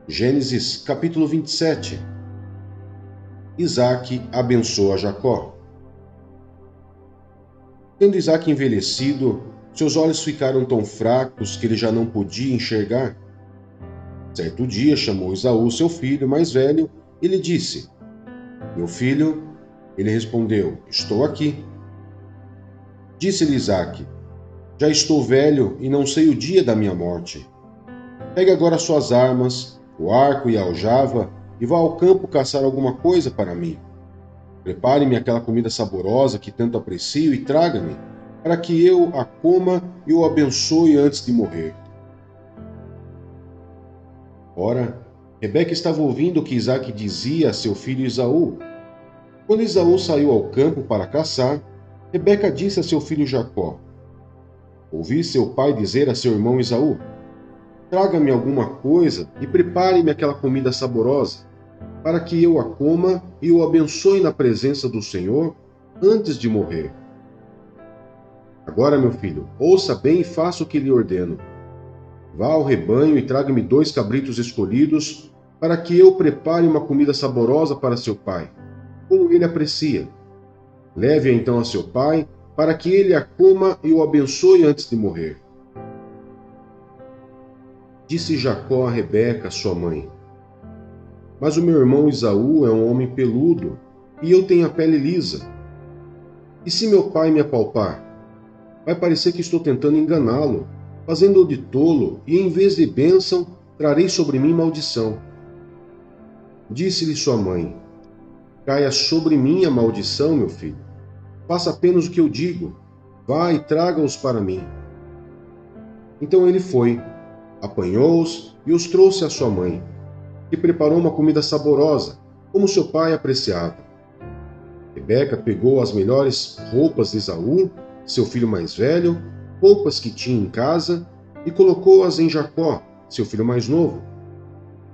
Gênesis capítulo 27. Isaque abençoa Jacó. Tendo Isaque envelhecido, seus olhos ficaram tão fracos que ele já não podia enxergar. Certo dia chamou Esaú, seu filho mais velho, e lhe disse: Meu filho? Ele respondeu: Estou aqui. Disse-lhe Isaque: Já estou velho e não sei o dia da minha morte. Pegue agora suas armas, o arco e a aljava, e vá ao campo caçar alguma coisa para mim. Prepare-me aquela comida saborosa que tanto aprecio e traga-me, para que eu a coma e o abençoe antes de morrer. Ora, Rebeca estava ouvindo o que Isaque dizia a seu filho Esaú. Quando Esaú saiu ao campo para caçar, Rebeca disse a seu filho Jacó: Ouvi seu pai dizer a seu irmão Esaú: Traga-me alguma coisa e prepare-me aquela comida saborosa, para que eu a coma e o abençoe na presença do Senhor antes de morrer. Agora, meu filho, ouça bem e faça o que lhe ordeno. Vá ao rebanho e traga-me 2 cabritos escolhidos, para que eu prepare uma comida saborosa para seu pai, como ele aprecia. Leve-a então a seu pai, para que ele a coma e o abençoe antes de morrer. Disse Jacó a Rebeca, sua mãe: Mas o meu irmão Esaú é um homem peludo, e eu tenho a pele lisa. E se meu pai me apalpar? Vai parecer que estou tentando enganá-lo, fazendo-o de tolo, e em vez de bênção, trarei sobre mim maldição. Disse-lhe sua mãe: Caia sobre mim a maldição, meu filho. Faça apenas o que eu digo. Vá e traga-os para mim. Então ele foi, apanhou-os e os trouxe à sua mãe, que preparou uma comida saborosa, como seu pai apreciava. Rebeca pegou as melhores roupas de Esaú, seu filho mais velho, roupas que tinha em casa, e colocou-as em Jacó, seu filho mais novo.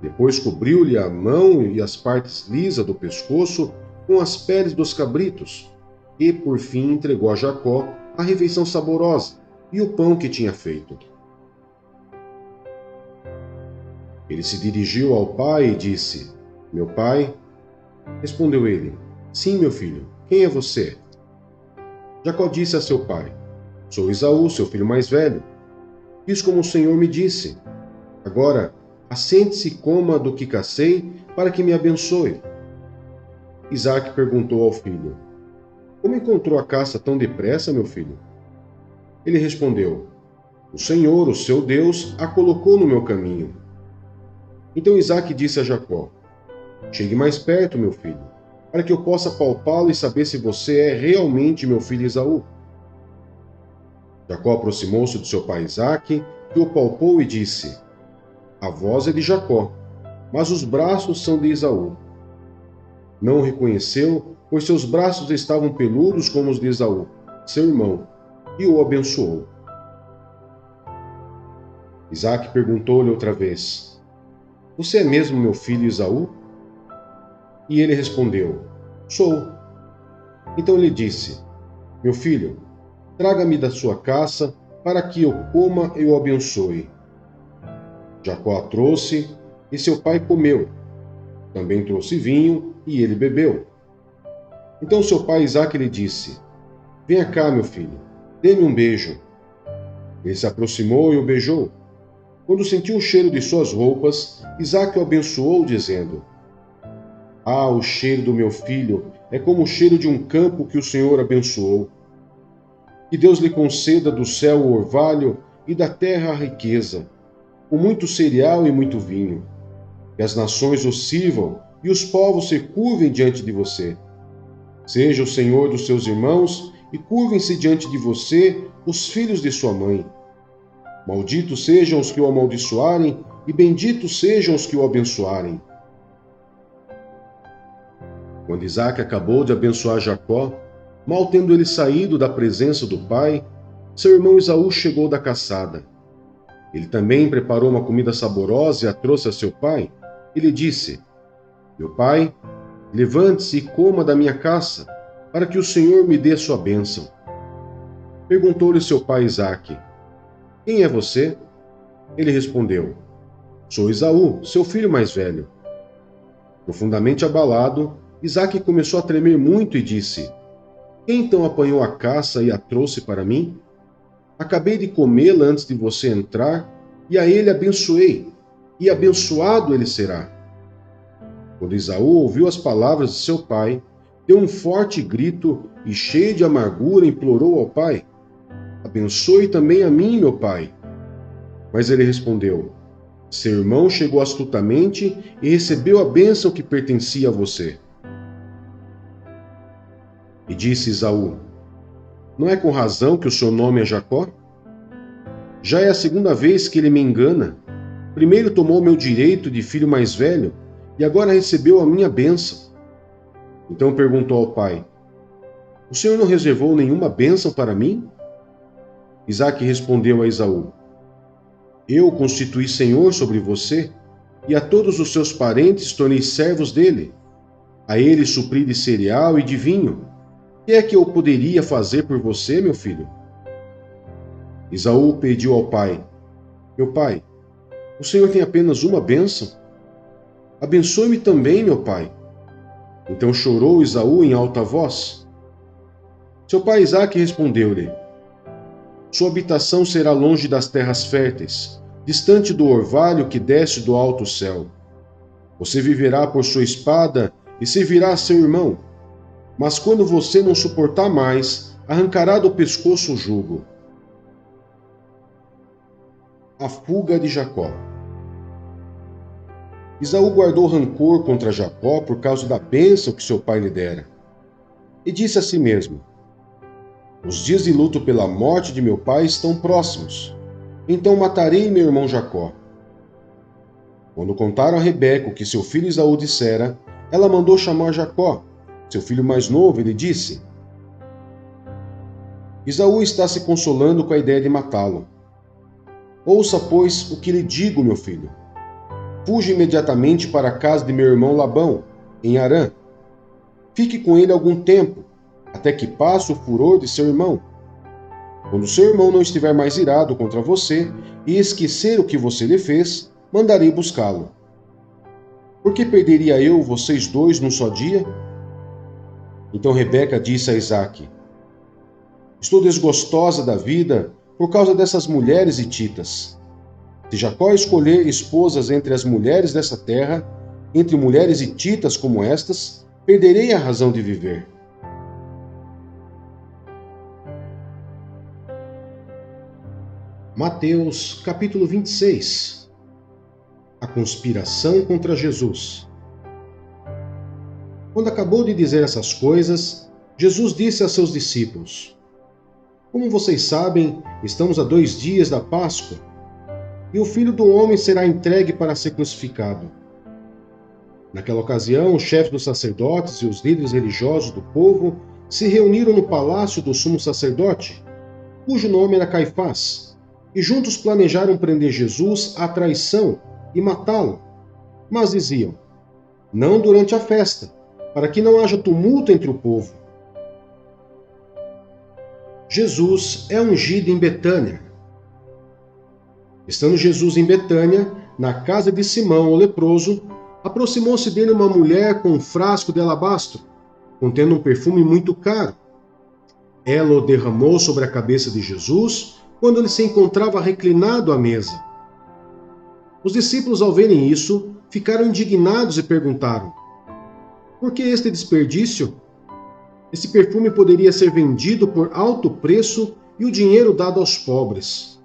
Depois cobriu-lhe a mão e as partes lisas do pescoço com as peles dos cabritos, e por fim entregou a Jacó a refeição saborosa e o pão que tinha feito. Ele se dirigiu ao pai e disse: Meu pai? Respondeu ele: Sim, meu filho, quem é você? Jacó disse a seu pai: Sou Esaú, seu filho mais velho. Fiz como o Senhor me disse. Agora, assente-se e coma do que cacei, para que me abençoe. Isaque perguntou ao filho: Como encontrou a caça tão depressa, meu filho? Ele respondeu: O Senhor, o seu Deus, a colocou no meu caminho. Então Isaque disse a Jacó: Chegue mais perto, meu filho, para que eu possa palpá-lo e saber se você é realmente meu filho Esaú. Jacó aproximou-se de seu pai Isaque, que o palpou e disse: A voz é de Jacó, mas os braços são de Esaú. Não o reconheceu, pois seus braços estavam peludos como os de Esaú, seu irmão, e o abençoou. Isaque perguntou-lhe outra vez: Você é mesmo meu filho Esaú? E ele respondeu: Sou. Então ele disse: Meu filho, traga-me da sua caça, para que eu coma e o abençoe. Jacó a trouxe, e seu pai comeu. Também trouxe vinho, e ele bebeu. Então seu pai Isaque lhe disse: Venha cá, meu filho, dê-me um beijo. Ele se aproximou e o beijou. Quando sentiu o cheiro de suas roupas, Isaque o abençoou, dizendo: Ah, o cheiro do meu filho é como o cheiro de um campo que o Senhor abençoou. Que Deus lhe conceda do céu o orvalho e da terra a riqueza, com muito cereal e muito vinho. Que as nações o sirvam e os povos se curvem diante de você. Seja o Senhor dos seus irmãos e curvem-se diante de você os filhos de sua mãe. Malditos sejam os que o amaldiçoarem e benditos sejam os que o abençoarem. Quando Isaque acabou de abençoar Jacó, mal tendo ele saído da presença do pai, seu irmão Esaú chegou da caçada. Ele também preparou uma comida saborosa e a trouxe a seu pai, e lhe disse: Meu pai, levante-se e coma da minha caça, para que o Senhor me dê a sua bênção. Perguntou-lhe seu pai Isaque: Quem é você? Ele respondeu: Sou Esaú, seu filho mais velho. Profundamente abalado, Isaque começou a tremer muito e disse: Quem então apanhou a caça e a trouxe para mim? Acabei de comê-la antes de você entrar, e a ele abençoei, e abençoado ele será. Quando Esaú ouviu as palavras de seu pai, deu um forte grito e, cheio de amargura, implorou ao pai: Abençoe também a mim, meu pai. Mas ele respondeu: Seu irmão chegou astutamente e recebeu a bênção que pertencia a você. E disse Esaú: Não é com razão que o seu nome é Jacó? Já é a segunda vez que ele me engana. Primeiro tomou meu direito de filho mais velho e agora recebeu a minha bênção. Então perguntou ao pai: O senhor não reservou nenhuma bênção para mim? Isaque respondeu a Esaú: Eu o constituí senhor sobre você, e a todos os seus parentes tornei servos dele. A ele supri de cereal e de vinho. O que é que eu poderia fazer por você, meu filho? Esaú pediu ao pai: Meu pai, o senhor tem apenas uma bênção? Abençoe-me também, meu pai. Então chorou Esaú em alta voz. Seu pai Isaque respondeu-lhe: Sua habitação será longe das terras férteis, distante do orvalho que desce do alto céu. Você viverá por sua espada e servirá a seu irmão. Mas quando você não suportar mais, arrancará do pescoço o jugo. A fuga de Jacó. Esaú guardou rancor contra Jacó por causa da bênção que seu pai lhe dera. E disse a si mesmo: Os dias de luto pela morte de meu pai estão próximos. Então matarei meu irmão Jacó. Quando contaram a Rebeca o que seu filho Esaú dissera, ela mandou chamar Jacó, seu filho mais novo, e lhe disse: Esaú está se consolando com a ideia de matá-lo. Ouça, pois, o que lhe digo, meu filho. Fuja imediatamente para a casa de meu irmão Labão, em Harã. Fique com ele algum tempo, até que passe o furor de seu irmão. Quando seu irmão não estiver mais irado contra você e esquecer o que você lhe fez, mandarei buscá-lo. Por que perderia eu vocês dois num só dia? Então Rebeca disse a Isaque: Estou desgostosa da vida por causa dessas mulheres hititas. Se Jacó escolher esposas entre as mulheres dessa terra, entre mulheres hititas como estas, perderei a razão de viver. Mateus, capítulo 26. A conspiração contra Jesus. Quando acabou de dizer essas coisas, Jesus disse a seus discípulos: Como vocês sabem, estamos a 2 dias da Páscoa, e o Filho do Homem será entregue para ser crucificado. Naquela ocasião, os chefes dos sacerdotes e os líderes religiosos do povo se reuniram no palácio do sumo sacerdote, cujo nome era Caifás, e juntos planejaram prender Jesus à traição e matá-lo. Mas diziam: Não durante a festa, para que não haja tumulto entre o povo. Jesus é ungido em Betânia. Estando Jesus em Betânia, na casa de Simão, o leproso, aproximou-se dele uma mulher com um frasco de alabastro, contendo um perfume muito caro. Ela o derramou sobre a cabeça de Jesus, quando ele se encontrava reclinado à mesa. Os discípulos, ao verem isso, ficaram indignados e perguntaram: Por que este desperdício? Esse perfume poderia ser vendido por alto preço e o dinheiro dado aos pobres.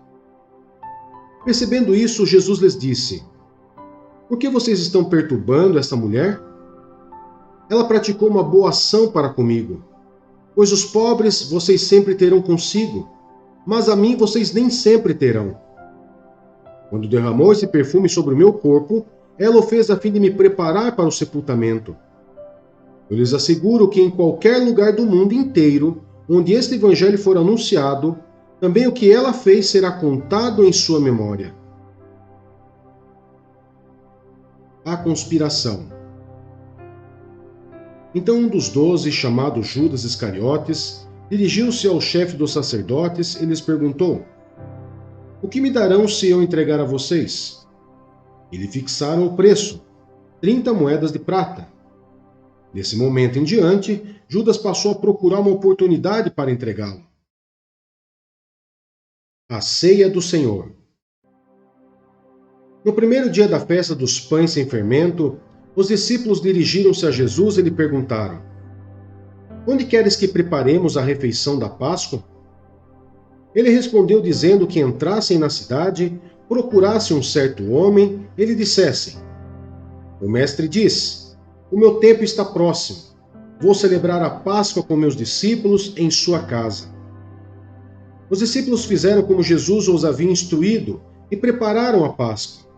Percebendo isso, Jesus lhes disse: Por que vocês estão perturbando esta mulher? Ela praticou uma boa ação para comigo, pois os pobres vocês sempre terão consigo, mas a mim vocês nem sempre terão. Quando derramou esse perfume sobre o meu corpo, ela o fez a fim de me preparar para o sepultamento. Eu lhes asseguro que em qualquer lugar do mundo inteiro, onde este evangelho for anunciado, também o que ela fez será contado em sua memória. A conspiração. Então um dos 12, chamado Judas Iscariotes, dirigiu-se ao chefe dos sacerdotes e lhes perguntou: O que me darão se eu entregar a vocês? e lhe fixaram o preço, 30 moedas de prata. Nesse momento em diante, Judas passou a procurar uma oportunidade para entregá-lo. A ceia do Senhor. No primeiro dia da festa dos pães sem fermento, os discípulos dirigiram-se a Jesus e lhe perguntaram: Onde queres que preparemos a refeição da Páscoa? Ele respondeu dizendo que entrassem na cidade, procurassem um certo homem e lhe dissessem: O mestre diz: O meu tempo está próximo. Vou celebrar a Páscoa com meus discípulos em sua casa. Os discípulos fizeram como Jesus os havia instruído e prepararam a Páscoa.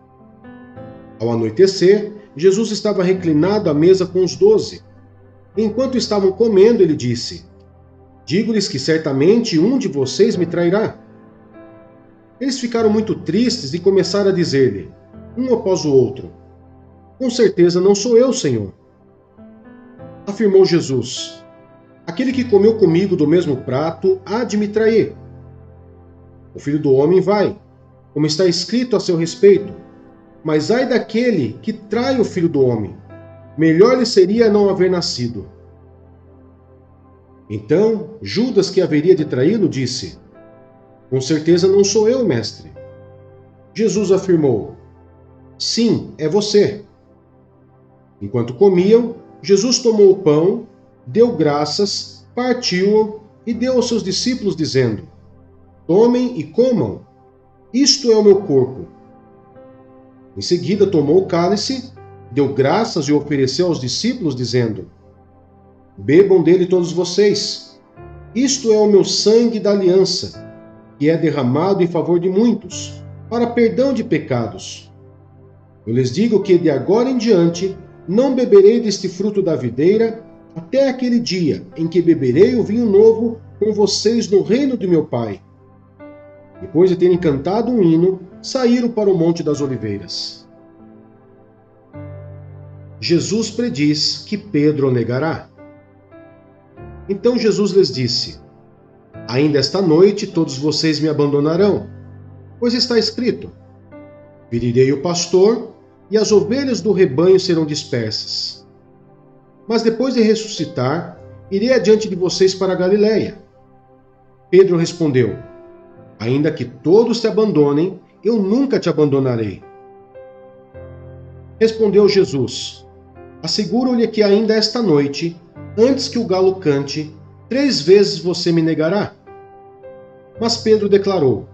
Ao anoitecer, Jesus estava reclinado à mesa com os 12. Enquanto estavam comendo, ele disse: Digo-lhes que certamente um de vocês me trairá. Eles ficaram muito tristes e começaram a dizer-lhe, um após o outro: Com certeza não sou eu, Senhor. Afirmou Jesus: Aquele que comeu comigo do mesmo prato há de me trair. O Filho do Homem vai, como está escrito a seu respeito, mas ai daquele que trai o Filho do Homem. Melhor lhe seria não haver nascido. Então, Judas, que haveria de traí-lo, disse: Com certeza não sou eu, mestre. Jesus afirmou: Sim, é você. Enquanto comiam, Jesus tomou o pão, deu graças, partiu-o e deu aos seus discípulos, dizendo: Tomem e comam, isto é o meu corpo. Em seguida tomou o cálice, deu graças e o ofereceu aos discípulos, dizendo: Bebam dele todos vocês, isto é o meu sangue da aliança, que é derramado em favor de muitos, para perdão de pecados. Eu lhes digo que de agora em diante não beberei deste fruto da videira, até aquele dia em que beberei o vinho novo com vocês no reino de meu Pai. Depois de terem cantado um hino, saíram para o Monte das Oliveiras. Jesus prediz que Pedro o negará. Então Jesus lhes disse: Ainda esta noite todos vocês me abandonarão, pois está escrito: Ferirei o pastor, e as ovelhas do rebanho serão dispersas. Mas depois de ressuscitar, irei adiante de vocês para a Galiléia. Pedro respondeu: Ainda que todos te abandonem, eu nunca te abandonarei. Respondeu Jesus: Asseguro-lhe que ainda esta noite, antes que o galo cante, 3 vezes você me negará. Mas Pedro declarou: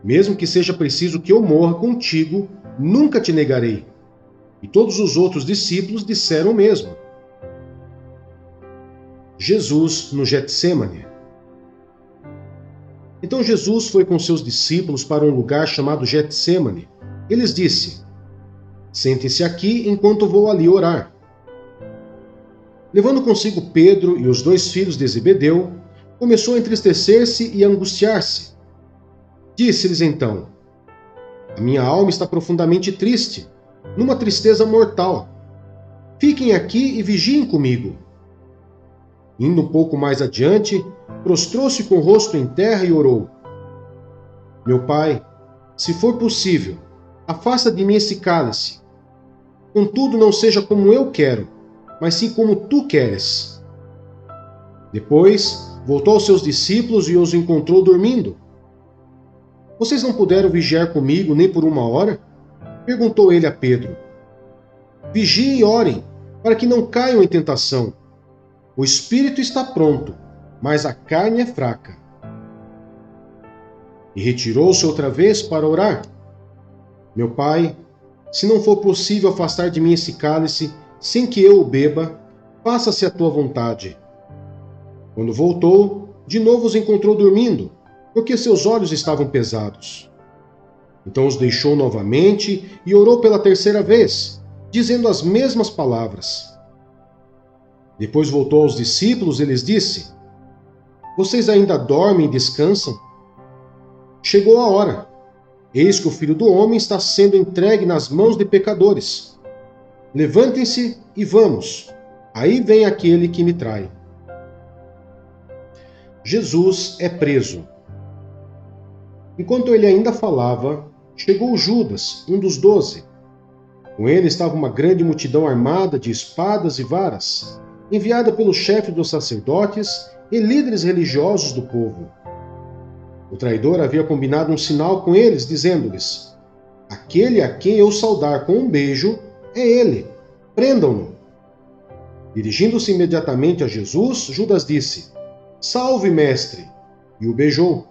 Mesmo que seja preciso que eu morra contigo, nunca te negarei. E todos os outros discípulos disseram o mesmo. Jesus no Getsêmani. Então Jesus foi com seus discípulos para um lugar chamado Getsêmani. E lhes disse: Sentem-se aqui enquanto vou ali orar. Levando consigo Pedro e os 2 filhos de Zebedeu, começou a entristecer-se e a angustiar-se. Disse-lhes então: A minha alma está profundamente triste, numa tristeza mortal. Fiquem aqui e vigiem comigo. Indo um pouco mais adiante, prostrou-se com o rosto em terra e orou: Meu Pai, se for possível, afasta de mim esse cálice. Contudo, não seja como eu quero, mas sim como tu queres. Depois, voltou aos seus discípulos e os encontrou dormindo. Vocês não puderam vigiar comigo nem por 1 hora? Perguntou ele a Pedro. Vigiem e orem, para que não caiam em tentação. O espírito está pronto, mas a carne é fraca. E retirou-se outra vez para orar. Meu Pai, se não for possível afastar de mim esse cálice, sem que eu o beba, faça-se a tua vontade. Quando voltou, de novo os encontrou dormindo, porque seus olhos estavam pesados. Então os deixou novamente e orou pela 3ª vez, dizendo as mesmas palavras. Depois voltou aos discípulos e lhes disse: Vocês ainda dormem e descansam? Chegou a hora. Eis que o Filho do Homem está sendo entregue nas mãos de pecadores. Levantem-se e vamos. Aí vem aquele que me trai. Jesus é preso. Enquanto ele ainda falava, chegou Judas, um dos 12, Com ele estava uma grande multidão armada de espadas e varas, enviada pelo chefe dos sacerdotes e líderes religiosos do povo. O traidor havia combinado um sinal com eles, dizendo-lhes: aquele a quem eu saudar com um beijo é ele. Prendam-no. Dirigindo-se imediatamente a Jesus, Judas disse: Salve, mestre! E o beijou.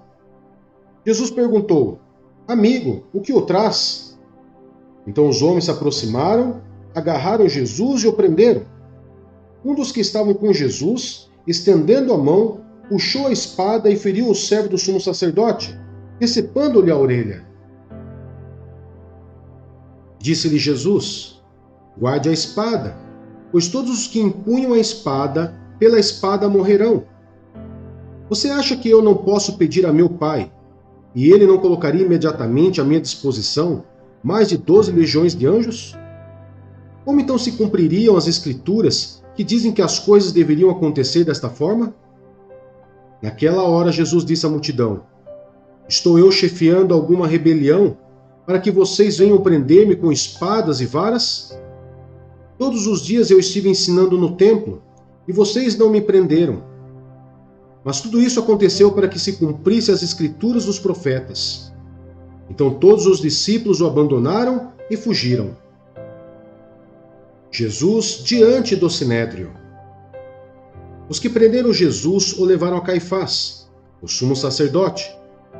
Jesus perguntou: Amigo, o que o traz? Então os homens se aproximaram, agarraram Jesus e o prenderam. Um dos que estavam com Jesus, estendendo a mão, puxou a espada e feriu o servo do sumo sacerdote, decepando-lhe a orelha. Disse-lhe Jesus: Guarde a espada, pois todos os que empunham a espada, pela espada morrerão. Você acha que eu não posso pedir a meu Pai, e ele não colocaria imediatamente à minha disposição mais de 12 legiões de anjos? Como então se cumpririam as Escrituras que dizem que as coisas deveriam acontecer desta forma? Naquela hora Jesus disse à multidão: Estou eu chefiando alguma rebelião para que vocês venham prender-me com espadas e varas? Todos os dias eu estive ensinando no templo, e vocês não me prenderam. Mas tudo isso aconteceu para que se cumprisse as Escrituras dos profetas. Então todos os discípulos o abandonaram e fugiram. Jesus diante do Sinédrio. Os que prenderam Jesus o levaram a Caifás, o sumo sacerdote,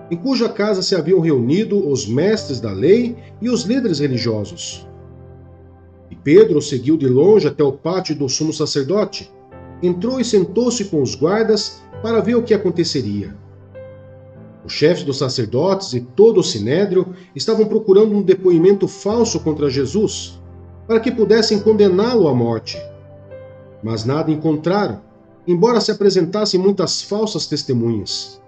em cuja casa se haviam reunido os mestres da lei e os líderes religiosos. E Pedro o seguiu de longe até o pátio do sumo sacerdote, entrou e sentou-se com os guardas para ver o que aconteceria. Os chefes dos sacerdotes e todo o sinédrio estavam procurando um depoimento falso contra Jesus, para que pudessem condená-lo à morte. Mas nada encontraram, embora se apresentassem muitas falsas testemunhas.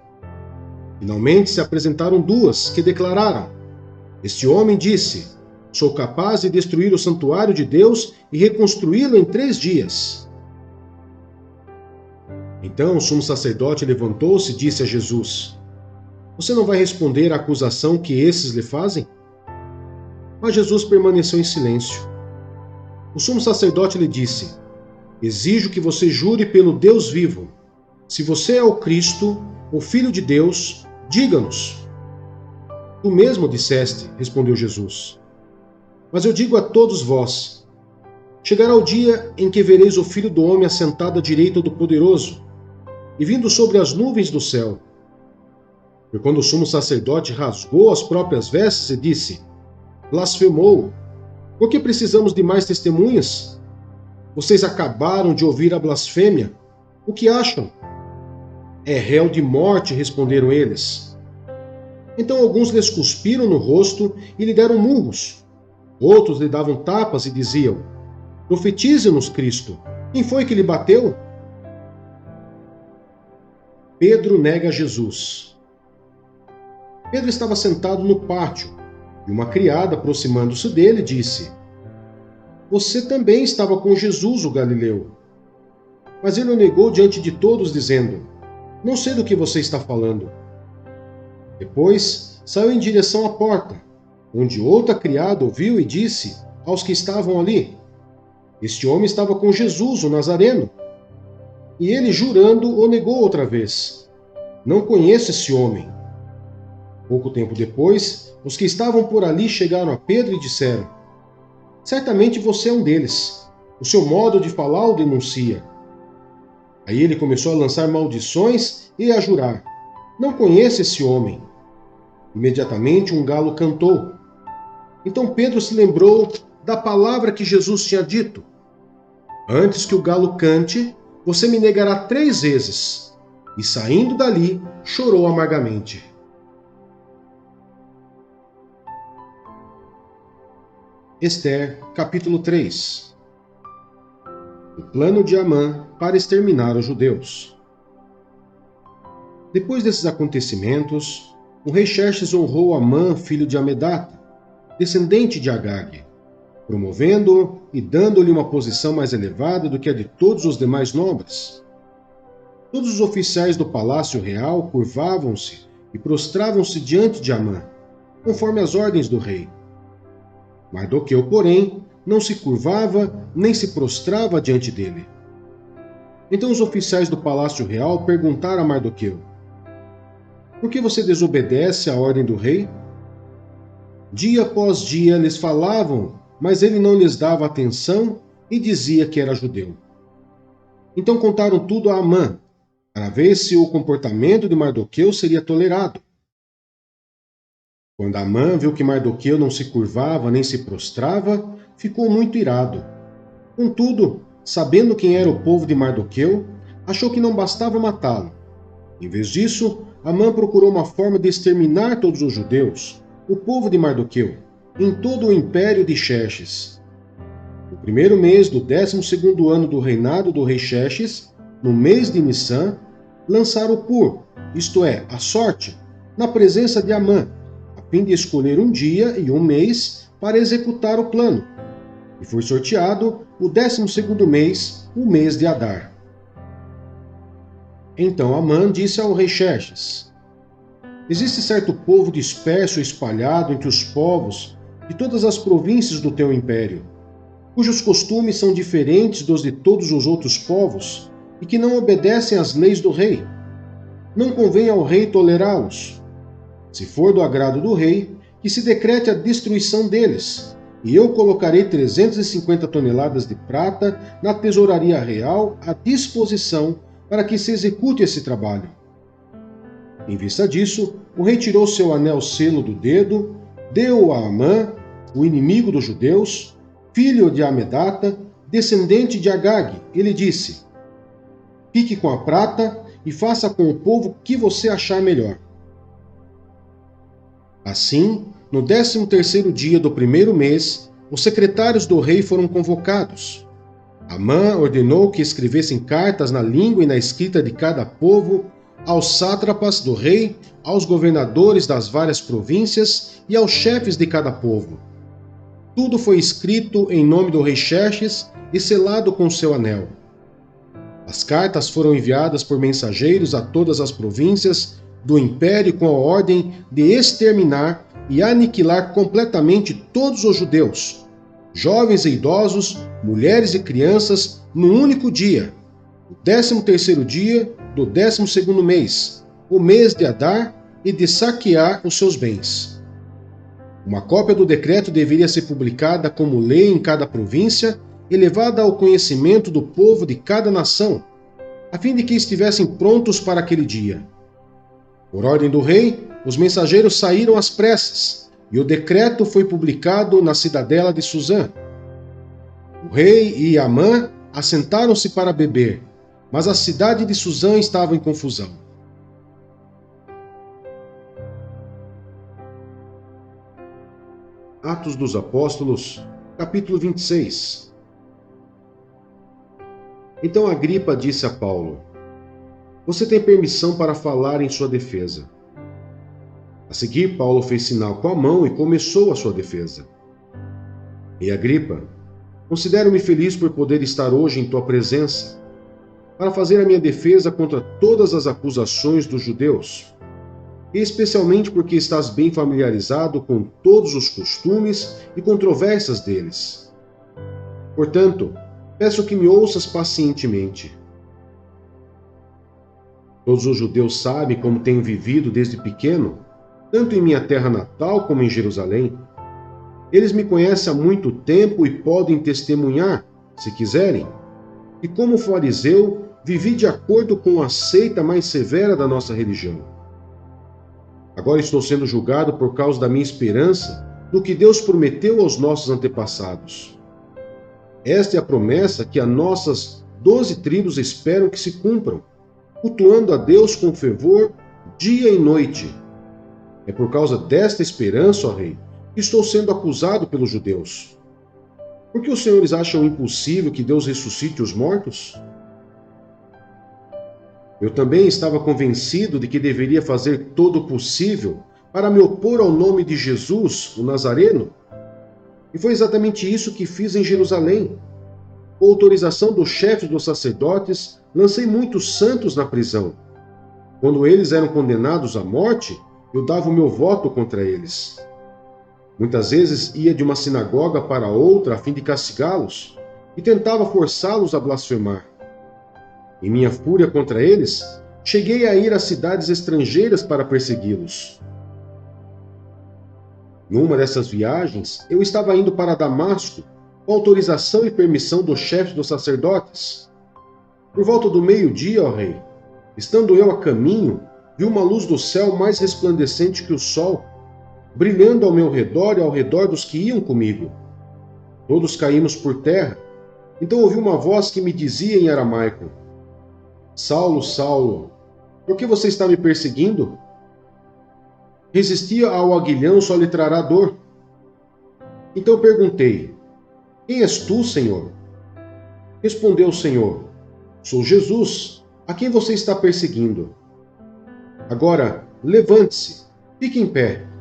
Finalmente se apresentaram duas, que declararam: Este homem disse: Sou capaz de destruir o santuário de Deus e reconstruí-lo em 3 dias. Então o sumo sacerdote levantou-se e disse a Jesus: Você não vai responder à acusação que esses lhe fazem? Mas Jesus permaneceu em silêncio. O sumo sacerdote lhe disse: Exijo que você jure pelo Deus vivo. Se você é o Cristo, o Filho de Deus, diga-nos. Tu mesmo disseste, respondeu Jesus. Mas eu digo a todos vós: chegará o dia em que vereis o Filho do Homem assentado à direita do Poderoso, e vindo sobre as nuvens do céu. Foi quando o sumo sacerdote rasgou as próprias vestes e disse: Blasfemou! Por que precisamos de mais testemunhas? Vocês acabaram de ouvir a blasfêmia. O que acham? É réu de morte, responderam eles. Então alguns lhes cuspiram no rosto e lhe deram murros. Outros lhe davam tapas e diziam: Profetize-nos, Cristo. Quem foi que lhe bateu? Pedro nega Jesus. Pedro estava sentado no pátio, e uma criada, aproximando-se dele, disse: Você também estava com Jesus, o Galileu. Mas ele o negou diante de todos, dizendo: Não sei do que você está falando. Depois saiu em direção à porta, onde outra criada ouviu e disse aos que estavam ali: Este homem estava com Jesus, o Nazareno. E ele, jurando, o negou outra vez: Não conheço esse homem. Pouco tempo depois, os que estavam por ali chegaram a Pedro e disseram: Certamente você é um deles. O seu modo de falar o denuncia. Aí ele começou a lançar maldições e a jurar: Não conheço esse homem. Imediatamente um galo cantou. Então Pedro se lembrou da palavra que Jesus tinha dito: Antes que o galo cante, você me negará 3 vezes. E saindo dali, chorou amargamente. Ester, capítulo 3. O plano de Amã para exterminar os judeus. Depois desses acontecimentos, o rei Xerxes honrou Amã, filho de Amedata, descendente de Agag, promovendo-o e dando-lhe uma posição mais elevada do que a de todos os demais nobres. Todos os oficiais do palácio real curvavam-se e prostravam-se diante de Amã, conforme as ordens do rei. Mardoqueu, porém, não se curvava nem se prostrava diante dele. Então os oficiais do palácio real perguntaram a Mardoqueu: por que você desobedece à ordem do rei? Dia após dia lhes falavam, mas ele não lhes dava atenção e dizia que era judeu. Então contaram tudo a Amã, para ver se o comportamento de Mardoqueu seria tolerado. Quando Amã viu que Mardoqueu não se curvava nem se prostrava, ficou muito irado. Contudo, sabendo quem era o povo de Mardoqueu, achou que não bastava matá-lo. Em vez disso, Amã procurou uma forma de exterminar todos os judeus, o povo de Mardoqueu, em todo o império de Xerxes. No primeiro mês do 12º ano do reinado do rei Xerxes, no mês de Nissan, lançaram o pur, isto é, a sorte, na presença de Amã, a fim de escolher um dia e um mês para executar o plano. E foi sorteado o 12º mês, o mês de Adar. Então Amã disse ao rei Xerxes: existe certo povo disperso e espalhado entre os povos de todas as províncias do teu império, cujos costumes são diferentes dos de todos os outros povos e que não obedecem às leis do rei. Não convém ao rei tolerá-los. Se for do agrado do rei, que se decrete a destruição deles, e eu colocarei 350 toneladas de prata na tesouraria real à disposição para que se execute esse trabalho. Em vista disso, o rei tirou seu anel-selo do dedo, deu-o a Amã, o inimigo dos judeus, filho de Amedata, descendente de Agag. Ele disse: fique com a prata e faça com o povo o que você achar melhor. Assim, no 13º dia do primeiro mês, os secretários do rei foram convocados. Amã ordenou que escrevessem cartas na língua e na escrita de cada povo, aos sátrapas do rei, aos governadores das várias províncias e aos chefes de cada povo. Tudo foi escrito em nome do rei Xerxes e selado com seu anel. As cartas foram enviadas por mensageiros a todas as províncias do império com a ordem de exterminar e aniquilar completamente todos os judeus, jovens e idosos, mulheres e crianças, num único dia, o 13º dia do 12º mês, o mês de Adar, e de saquear os seus bens. Uma cópia do decreto deveria ser publicada como lei em cada província e levada ao conhecimento do povo de cada nação, a fim de que estivessem prontos para aquele dia. Por ordem do rei, os mensageiros saíram às pressas, e o decreto foi publicado na cidadela de Suzã. O rei e Amã assentaram-se para beber, mas a cidade de Suzã estava em confusão. Atos dos Apóstolos, capítulo 26. Então Agripa disse a Paulo: você tem permissão para falar em sua defesa. A seguir, Paulo fez sinal com a mão e começou a sua defesa. E Agripa, considero-me feliz por poder estar hoje em tua presença, para fazer a minha defesa contra todas as acusações dos judeus, e especialmente porque estás bem familiarizado com todos os costumes e controvérsias deles. Portanto, peço que me ouças pacientemente. Todos os judeus sabem como tenho vivido desde pequeno, tanto em minha terra natal como em Jerusalém. Eles me conhecem há muito tempo e podem testemunhar, se quiserem, que como fariseu vivi de acordo com a seita mais severa da nossa religião. Agora estou sendo julgado por causa da minha esperança no que Deus prometeu aos nossos antepassados. Esta é a promessa que as nossas 12 tribos esperam que se cumpram, cultuando a Deus com fervor dia e noite. É por causa desta esperança, ó rei, que estou sendo acusado pelos judeus. Por que os senhores acham impossível que Deus ressuscite os mortos? Eu também estava convencido de que deveria fazer todo o possível para me opor ao nome de Jesus, o Nazareno. E foi exatamente isso que fiz em Jerusalém. Com autorização dos chefes dos sacerdotes, lancei muitos santos na prisão. Quando eles eram condenados à morte, eu dava o meu voto contra eles. Muitas vezes ia de uma sinagoga para outra a fim de castigá-los e tentava forçá-los a blasfemar. Em minha fúria contra eles, cheguei a ir a cidades estrangeiras para persegui-los. Em uma dessas viagens, eu estava indo para Damasco com autorização e permissão do chefe dos sacerdotes. Por volta do meio-dia, ó rei, estando eu a caminho, vi uma luz do céu mais resplandecente que o sol, brilhando ao meu redor e ao redor dos que iam comigo. Todos caímos por terra. Então ouvi uma voz que me dizia em aramaico: Saulo, Saulo, por que você está me perseguindo? Resistia ao aguilhão, só lhe trará dor. Então perguntei: Quem és tu, Senhor? Respondeu o Senhor: Sou Jesus, a quem você está perseguindo. Agora, levante-se, fique em pé.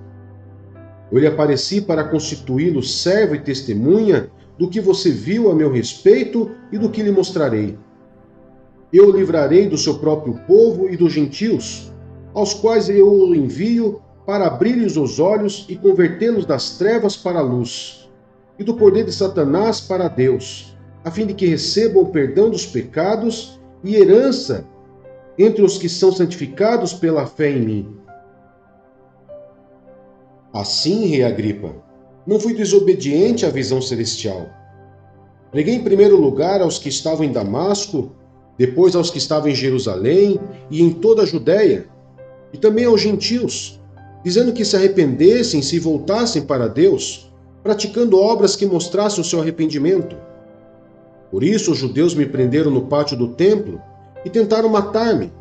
Eu lhe apareci para constituí-lo servo e testemunha do que você viu a meu respeito e do que lhe mostrarei. Eu o livrarei do seu próprio povo e dos gentios, aos quais eu o envio para abrir-lhes os olhos e convertê-los das trevas para a luz, e do poder de Satanás para Deus, a fim de que recebam o perdão dos pecados e herança entre os que são santificados pela fé em mim. Assim, rei Agripa, não fui desobediente à visão celestial. Preguei em primeiro lugar aos que estavam em Damasco, depois aos que estavam em Jerusalém e em toda a Judéia, e também aos gentios, dizendo que se arrependessem e se voltassem para Deus, praticando obras que mostrassem o seu arrependimento. Por isso os judeus me prenderam no pátio do templo e tentaram matar-me,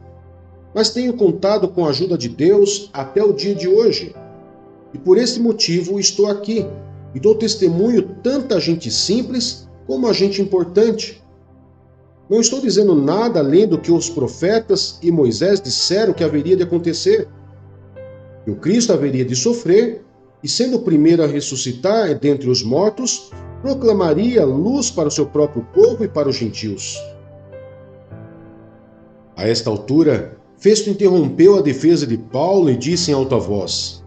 mas tenho contado com a ajuda de Deus até o dia de hoje. E por esse motivo estou aqui e dou testemunho tanto a gente simples como a gente importante. Não estou dizendo nada além do que os profetas e Moisés disseram que haveria de acontecer. Que o Cristo haveria de sofrer e, sendo o primeiro a ressuscitar dentre os mortos, proclamaria luz para o seu próprio povo e para os gentios. A esta altura, Festo interrompeu a defesa de Paulo e disse em alta voz: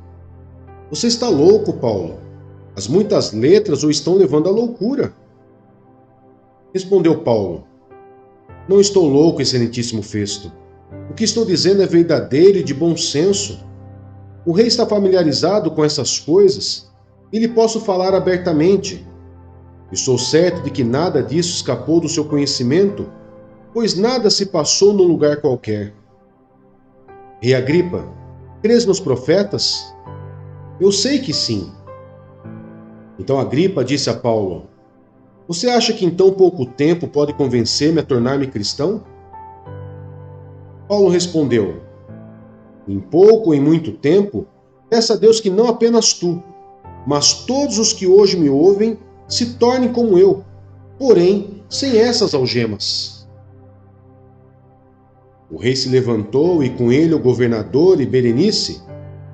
Você está louco, Paulo. As muitas letras o estão levando à loucura. Respondeu Paulo: Não estou louco, excelentíssimo Festo. O que estou dizendo é verdadeiro e de bom senso. O rei está familiarizado com essas coisas e lhe posso falar abertamente. Estou certo de que nada disso escapou do seu conhecimento, pois nada se passou num lugar qualquer. Rei Agripa, crês nos profetas? Eu sei que sim. Então Agripa disse a Paulo: Você acha que em tão pouco tempo pode convencer-me a tornar-me cristão? Paulo respondeu: Em pouco ou em muito tempo, peça a Deus que não apenas tu, mas todos os que hoje me ouvem se tornem como eu, porém sem essas algemas. O rei se levantou e com ele o governador e Berenice,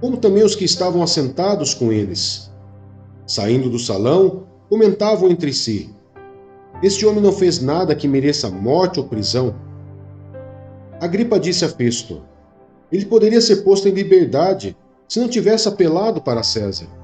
como também os que estavam assentados com eles. Saindo do salão, comentavam entre si: Este homem não fez nada que mereça morte ou prisão. Agripa disse a Festo: Ele poderia ser posto em liberdade se não tivesse apelado para César.